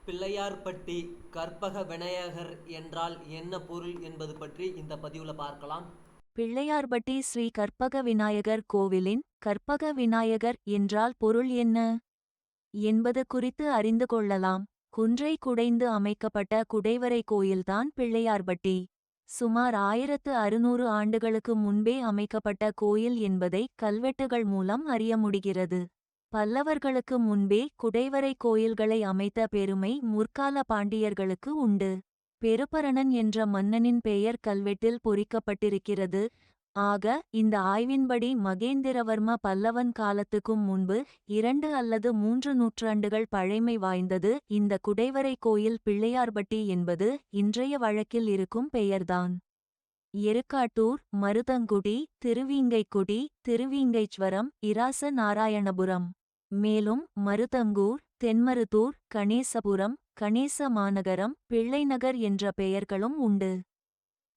பிள்ளையார்பட்டி கற்பக விநாயகர் என்றால் என்ன பொருள் என்பது பற்றி இந்த பதிவில் பார்க்கலாம். பிள்ளையார்பட்டி ஸ்ரீ கற்பக விநாயகர் கோவிலின் கற்பக விநாயகர் என்றால் பொருள் என்ன என்பது குறித்து அறிந்து கொள்ளலாம். குன்றை குடைந்து அமைக்கப்பட்ட குடைவரை கோயில்தான் பிள்ளையார்பட்டி. சுமார் 1600 ஆண்டுகளுக்கு முன்பே அமைக்கப்பட்ட கோயில் என்பதை கல்வெட்டுகள் மூலம் அறிய முடிகிறது. பல்லவர்களுக்கு முன்பே குடைவரை கோயில்களை அமைத்த பெருமை முற்கால பாண்டியர்களுக்கு உண்டு. பெருபரணன் என்ற மன்னனின் பெயர் கல்வெட்டில் பொறிக்கப்பட்டிருக்கிறது. ஆக இந்த ஆய்வின்படி மகேந்திரவர்ம பல்லவன் காலத்துக்கும் முன்பு 2 அல்லது 3 நூற்றாண்டுகள் பழைமை வாய்ந்தது. இந்த குடைவரை கோயில் பிள்ளையார்பட்டி என்பது இன்றைய வழக்கில் இருக்கும் பெயர்தான். எருக்காட்டூர், மருதங்குடி, திருவீங்கைக்குடி, திருவீங்கைச்சுவரம், இராச நாராயணபுரம், மேலும் மருதங்கூர், தென்மருதூர், கணேசபுரம், கணேச மாநகரம், பிள்ளைநகர் என்ற பெயர்களும் உண்டு.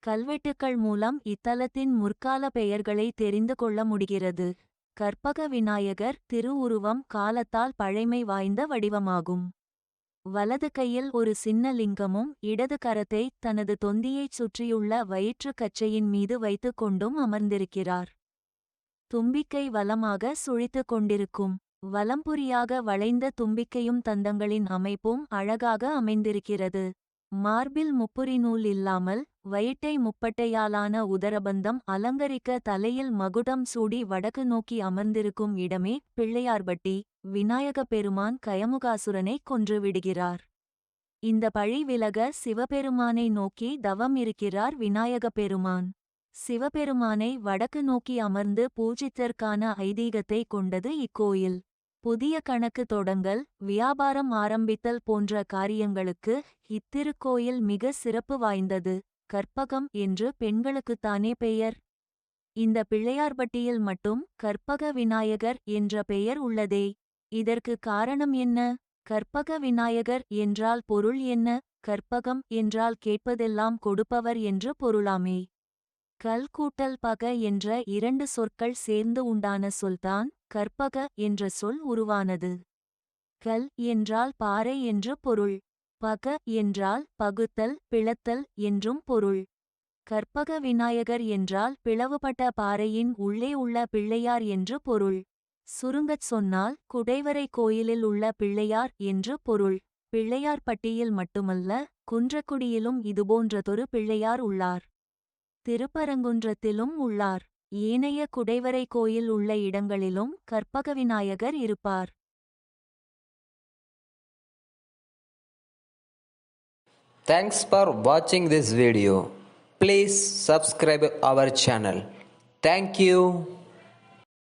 கல்வெட்டுக்கள் மூலம் இத்தலத்தின் முற்கால பெயர்களை தெரிந்து கொள்ள முடிகிறது. கற்பக விநாயகர் திருவுருவம் காலத்தால் பழைமை வாய்ந்த வடிவமாகும். வலது கையில் ஒரு சின்ன லிங்கமும் இடது கரத்தை தனது தொந்தியைச் சுற்றியுள்ள வயிற்றுக் கச்சையின் மீது வைத்துக் கொண்டும் அமர்ந்திருக்கிறார். தும்பிக்கை வலமாக சுழித்துக் கொண்டிருக்கும். வலம்புரியாக வளைந்த தும்பிக்கையும் தந்தங்களின் அமைப்பும் அழகாக அமைந்திருக்கிறது. மார்பில் முப்புரி நூல் இல்லாமல் வயிட்டை முப்பட்டையாலான உதரபந்தம் அலங்கரிக்க தலையில் மகுடம் சூடி வடக்கு நோக்கி அமர்ந்திருக்கும் இடமே பிள்ளையார்பட்டி. விநாயக பெருமான் கயமுகாசுரனை கொன்றுவிடுகிறார். இந்த பழி விலக சிவபெருமானை நோக்கி தவம் இருக்கிறார் விநாயக பெருமான். சிவபெருமானை வடக்கு நோக்கி அமர்ந்து பூஜித்தற்கான ஐதீகத்தை கொண்டது இக்கோயில். புதிய கணக்கு தொடங்கல், வியாபாரம் ஆரம்பித்தல் போன்ற காரியங்களுக்கு இத்திருக்கோயில் மிக சிறப்பு வாய்ந்தது. கற்பகம் என்று பெண்களுக்குத்தானே பெயர். இந்த பிள்ளையார்பட்டியில் மட்டும் கற்பக விநாயகர் என்ற பெயர் உள்ளதே. இதற்கு காரணம் என்ன? கற்பக விநாயகர் என்றால் பொருள் என்ன? கற்பகம் என்றால் கேட்பதெல்லாம் கொடுப்பவர் என்று பொருளாமே. கல் கூட்டல் பக என்ற 2 சொற்கள் சேர்ந்து உண்டான சொல்தான் கற்பக என்ற சொல் உருவானது. கல் என்றால் பாறை என்று பொருள். பக என்றால் பகுத்தல் பிளத்தல் என்றும் பொருள். கற்பக விநாயகர் என்றால் பிளவுபட்ட பாறையின் உள்ளே உள்ள பிள்ளையார் என்று பொருள். சுருங்கச் சொன்னால் குடைவரை கோயிலில் உள்ள பிள்ளையார் என்று பொருள். பிள்ளையார்பட்டியில் மட்டுமல்ல, குன்றக்குடியிலும் இதுபோன்றதொரு பிள்ளையார் உள்ளார். திருப்பரங்குன்றத்திலும் உள்ளார். ஏனைய குடைவரை கோயில் உள்ள இடங்களிலும் கற்பக விநாயகர் இருப்பார். Thanks for watching this video. Please subscribe our channel. Thank you.